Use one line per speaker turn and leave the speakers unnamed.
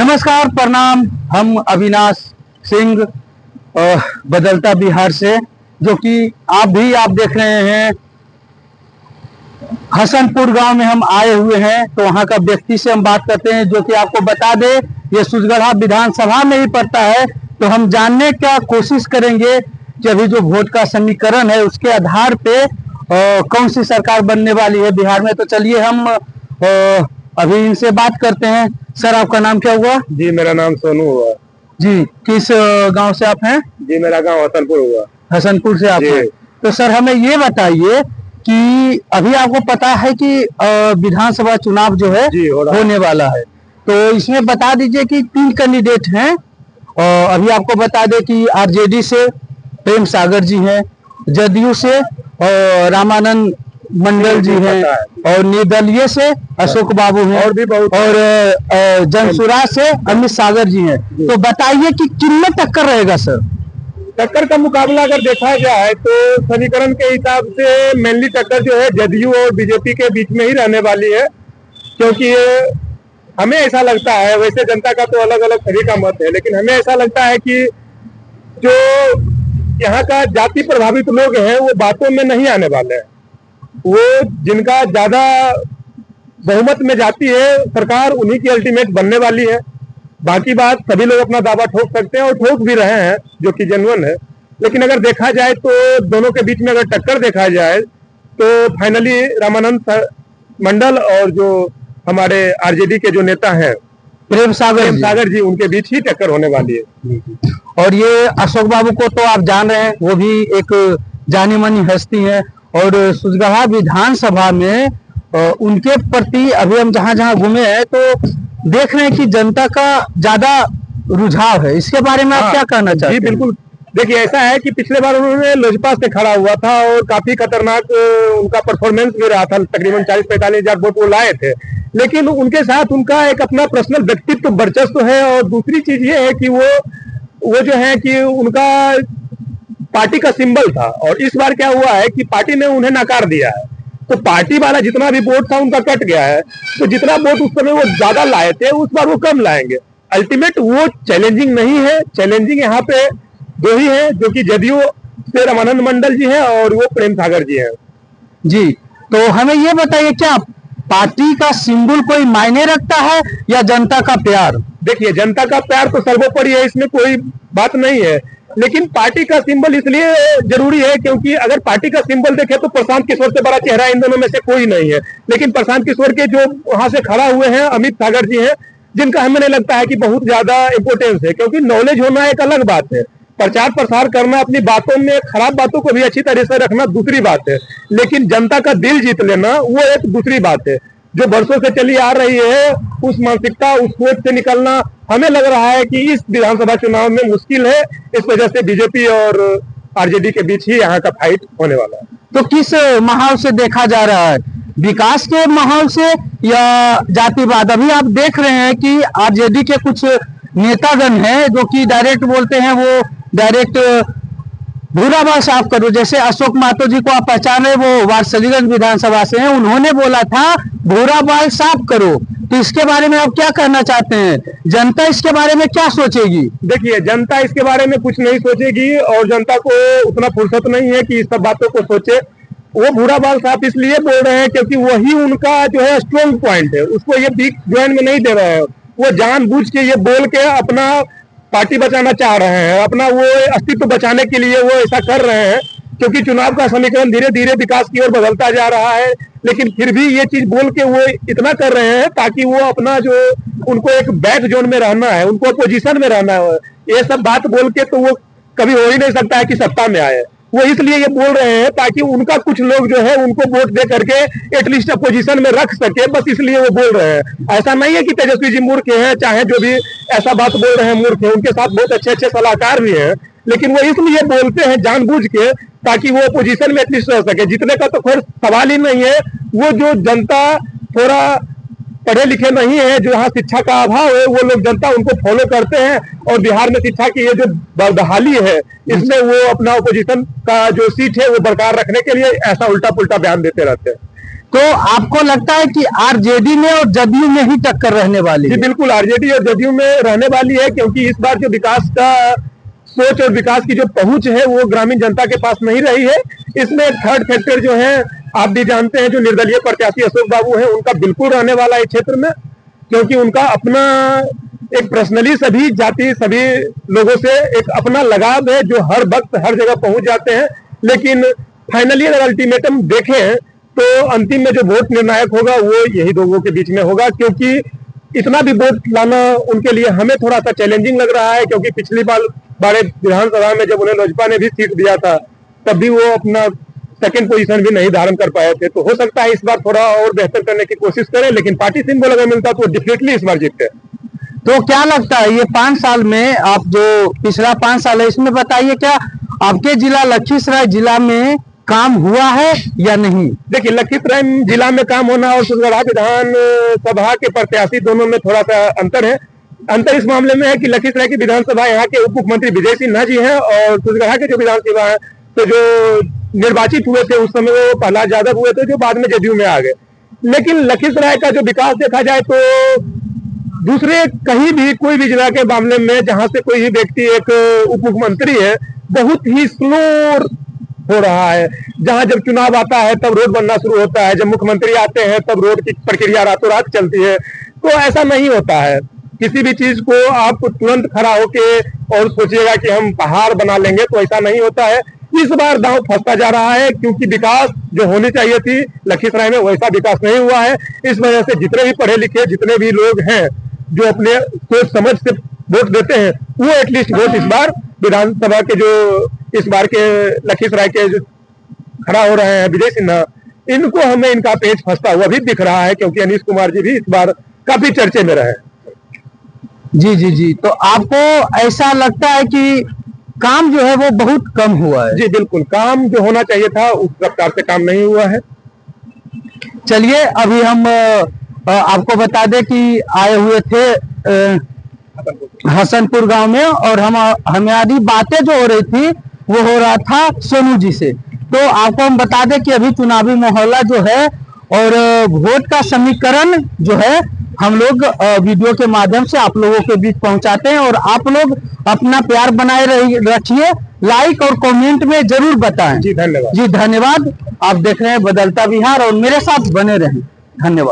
नमस्कार, प्रणाम। हम अविनाश सिंह बदलता बिहार से, जो कि आप देख रहे हैं। हसनपुर गांव में हम आए हुए हैं, तो वहां का व्यक्ति से हम बात करते हैं, जो कि आपको बता दे ये सुजगढ़ा विधानसभा में ही पड़ता है। तो हम जानने का कोशिश करेंगे कि अभी जो वोट का समीकरण है उसके आधार पे कौन सी सरकार बनने वाली है बिहार में। तो चलिए हम अभी इनसे बात करते हैं। सर, आपका नाम क्या हुआ?
जी, मेरा नाम सोनू हुआ।
जी, किस गांव से आप हैं?
जी, मेरा गांव हसनपुर हुआ।
हसनपुर से आप हैं। तो सर, हमें ये बताइए कि अभी आपको पता है कि विधानसभा चुनाव जो है होने वाला है, तो इसमें बता दीजिए कि 3 कैंडिडेट हैं। और अभी आपको बता दें कि आरजेडी से प्रेम सागर जी हैं, जदयू से रामानंद मंडल जी हैं, और निर्दलीय से अशोक बाबू हैं, और भी बहुत, और जनसुराज से अमित सागर जी हैं। तो बताइए कि किनमें टक्कर रहेगा सर?
टक्कर का मुकाबला अगर देखा जाए तो समीकरण के हिसाब से मेनली टक्कर जो है जदयू और बीजेपी के बीच में ही रहने वाली है, क्योंकि हमें ऐसा लगता है, वैसे जनता का तो अलग अलग सभी का मत है, लेकिन हमें ऐसा लगता है कि जो यहाँ का जाति प्रभावित लोग हैं वो बातों में नहीं आने वाले हैं। वो जिनका ज्यादा बहुमत में जाती है सरकार, उन्हीं की अल्टीमेट बनने वाली है। बाकी बात सभी लोग अपना दावा ठोक सकते हैं और ठोक भी रहे हैं, जो कि जेन्युइन है। लेकिन अगर देखा जाए तो दोनों के बीच में अगर टक्कर देखा जाए तो फाइनली रामानंद मंडल और जो हमारे आरजेडी के जो नेता हैं प्रेम सागर जी, उनके बीच ही टक्कर होने वाली है।
और ये अशोक बाबू को तो आप जान रहे हैं, वो भी एक जानी मानी हस्ती है, और सुजगढ़ा विधानसभा में उनके प्रति अभी हम जहां जहां घूमे हैं तो देख रहे हैं कि जनता का ज्यादा रुझाव है। इसके बारे में आप क्या कहना चाहते हैं?
जी बिल्कुल, देखिए ऐसा है कि पिछले बार उन्होंने लोजपा से खड़ा हुआ था और काफी खतरनाक उनका परफॉर्मेंस भी रहा था, तकरीबन 40-45 हजार वोट वो लाए थे। लेकिन उनके साथ उनका एक अपना पर्सनल व्यक्तित्व वर्चस्व है, और दूसरी चीज ये है कि वो जो है कि उनका पार्टी का सिंबल था, और इस बार क्या हुआ है कि पार्टी ने उन्हें नकार दिया है। तो पार्टी वाला जितना भी वोट था उनका कट गया है, तो जितना वोट उस समय वो ज्यादा लाए थे उस बार वो कम लाएंगे। अल्टीमेट वो चैलेंजिंग नहीं है, चैलेंजिंग यहाँ पे दो ही है, जो कि जदयू से रामानंद मंडल जी हैं और वो प्रेम सागर जी हैं।
जी, तो हमें ये बताइए, क्या पार्टी का सिंबल कोई मायने रखता है या जनता का प्यार?
देखिए, जनता का प्यार तो सर्वोपरि है, इसमें कोई बात नहीं है, लेकिन पार्टी का सिंबल इसलिए जरूरी है क्योंकि अगर पार्टी का सिंबल देखे तो प्रशांत किशोर से बड़ा चेहरा इन दोनों में से कोई नहीं है। लेकिन प्रशांत किशोर के जो वहां से खड़ा हुए हैं अमित सागर जी हैं, जिनका हमें नहीं लगता है कि बहुत ज्यादा इंपोर्टेंस है, क्योंकि नॉलेज होना एक अलग बात है, प्रचार प्रसार करना, अपनी बातों में खराब बातों को भी अच्छी तरह से रखना दूसरी बात है, लेकिन जनता का दिल जीत लेना वो एक दूसरी बात है। जो वर्षों से चली आ रही है उस मानसिकता, उस सोच से निकलना हमें लग रहा है कि इस विधानसभा चुनाव में मुश्किल है। इस वजह से बीजेपी और आरजेडी के बीच ही यहाँ का फाइट होने वाला है।
तो किस माहौल से देखा जा रहा है, विकास के माहौल से या जातिवाद? अभी आप देख रहे हैं कि आरजेडी के कुछ नेतागण हैं जो कि डायरेक्ट बोलते हैं, वो डायरेक्ट भूरा बाल साफ करो। जैसे अशोक महतो जी को आप पहचान रहे, वो वारसलीगंज विधानसभा से हैं, उन्होंने बोला था भूरा बाल साफ करो। तो इसके बारे में आप क्या कहना चाहते हैं? जनता इसके बारे में क्या सोचेगी?
देखिए, जनता इसके बारे में कुछ नहीं सोचेगी, और जनता को उतना फुर्सत नहीं है कि इस सब बातों को सोचे। वो भूरा बाल साफ इसलिए बोल रहे हैं क्योंकि वही उनका जो है स्ट्रॉन्ग पॉइंट है, उसको ये वीक ज्वाइन में नहीं दे रहे हैं। वो जानबूझ के ये बोल के अपना पार्टी बचाना चाह रहे हैं, अपना वो अस्तित्व बचाने के लिए वो ऐसा कर रहे हैं, क्योंकि चुनाव का समीकरण धीरे धीरे विकास की ओर बदलता जा रहा है। लेकिन फिर भी ये चीज बोल के वो इतना कर रहे हैं ताकि वो अपना जो उनको एक बैक जोन में रहना है, उनको पोजीशन में रहना है, ये सब बात बोल के तो वो कभी हो ही नहीं सकता है कि सत्ता में आए। वो इसलिए ये बोल रहे हैं ताकि उनका कुछ लोग जो है उनको वोट दे करके एटलीस्ट अपोजिशन में रख सके, बस इसलिए वो बोल रहे हैं। ऐसा नहीं है कि तेजस्वी जी मूर्ख हैं, चाहे जो भी ऐसा बात बोल रहे हैं मूर्ख हैं, उनके साथ बहुत अच्छे अच्छे सलाहकार भी हैं, लेकिन वो इसलिए बोलते हैं जानबूझ के ताकि वो अपोजिशन में एटलीस्ट रह सके। जीतने का तो खैर सवाल ही नहीं है। वो जो जनता थोड़ा पढ़े लिखे नहीं है, जो यहाँ शिक्षा का अभाव है, वो लोग जनता उनको फॉलो करते हैं, और बिहार में शिक्षा की ये जो बहाली है इसमें वो अपना अपोजिशन का जो सीट है वो बरकरार रखने के लिए ऐसा उल्टा पुल्टा बयान देते रहते हैं।
तो आपको लगता है कि आरजेडी में और जदयू में ही टक्कर रहने वाली है?
जी बिल्कुल, आरजेडी और जदयू में रहने वाली है, क्योंकि इस बार जो विकास का सोच और विकास की जो पहुंच है वो ग्रामीण जनता के पास नहीं रही है। इसमें थर्ड फैक्टर जो है आप भी जानते हैं, जो निर्दलीय प्रत्याशी अशोक बाबू हैं उनका बिल्कुल रहने वाला है क्षेत्र में, क्योंकि उनका अपना एक पर्सनली सभी जाति सभी लोगों से एक अपना लगाव है, जो हर वक्त हर जगह पहुंच जाते हैं। लेकिन फाइनली अगर अल्टीमेटम देखें तो अंतिम में जो वोट निर्णायक होगा वो यही लोगों के बीच में होगा, क्योंकि इतना भी वोट लाना उनके लिए हमें थोड़ा सा चैलेंजिंग लग रहा है, क्योंकि पिछली बार विधानसभा में जब उन्हें लोजपा ने भी सीट दिया था तब भी वो अपना सेकंड पोजीशन भी नहीं धारण कर पाए थे। तो हो सकता है इस बार थोड़ा और बेहतर करने की कोशिश करें, लेकिन पार्टी सिंबल अगर मिलता तो डेफिनेटली इस बार जीतते।
तो क्या लगता है ये 5 साल में आप जो पिछला 5 साल है इसमें बताइए, क्या आपके जिला लखीसराय जिला में काम हुआ है या नहीं?
देखिए, लखीसराय जिला में काम होना और सुरगढ़ा विधान सभा के प्रत्याशी दोनों में थोड़ा सा अंतर है। अंतर इस मामले में है कि लखीसराय की विधानसभा यहाँ के उप मुख्यमंत्री विजय सिन्हा जी हैं, और सुरगढ़ा के जो विधानसभा है तो जो निर्वाचित हुए थे उस समय वो प्रहलाद यादव हुए थे, जो बाद में जदयू में आ गए। लेकिन लखीसराय का जो विकास देखा जाए तो दूसरे कहीं भी कोई भी जिला के मामले में जहां से कोई भी व्यक्ति एक उप मुख्यमंत्री है, बहुत ही स्लो हो रहा है। जहां जब चुनाव आता है तब रोड बनना शुरू होता है, जब मुख्यमंत्री आते हैं तब रोड की प्रक्रिया रातों रात चलती है। तो ऐसा नहीं होता है, किसी भी चीज को आप तुरंत खड़ा होके और सोचिएगा कि हम पहाड़ बना लेंगे, तो ऐसा नहीं होता है। इस बार दांव फंसता जा रहा है, क्योंकि विकास जो होनी चाहिए थी लखीसराय में वैसा विकास नहीं हुआ है। इस वजह से जितने भी पढ़े लिखे जितने भी लोग हैं जो अपने सोच समझ से वोट देते हैं, वो एटलीस्ट वोट इस बार विधानसभा के जो इस बार के लखीसराय के जो खड़ा हो रहे हैं विजय सिन्हा, इनको हमें इनका पेच फंसता हुआ भी दिख रहा है, क्योंकि अनीश कुमार जी भी इस बार काफी चर्चे में रहे।
जी जी जी, तो आपको ऐसा लगता है कि काम जो है वो बहुत कम हुआ है?
जी बिल्कुल, काम जो होना चाहिए था उस प्रकार से काम नहीं हुआ है।
चलिए अभी हम आपको बता दें कि आए हुए थे हसनपुर गांव में, और हमारी बातें जो हो रही थी वो हो रहा था सोनू जी से। तो आपको हम बता दें कि अभी चुनावी माहौल जो है और वोट का समीकरण जो है हम लोग वीडियो के माध्यम से आप लोगों के बीच पहुंचाते हैं, और आप लोग अपना प्यार बनाए रखिए, लाइक और कमेंट में जरूर बताएं।
जी धन्यवाद।
जी धन्यवाद। आप देख रहे हैं बदलता बिहार और मेरे साथ बने रहें। धन्यवाद।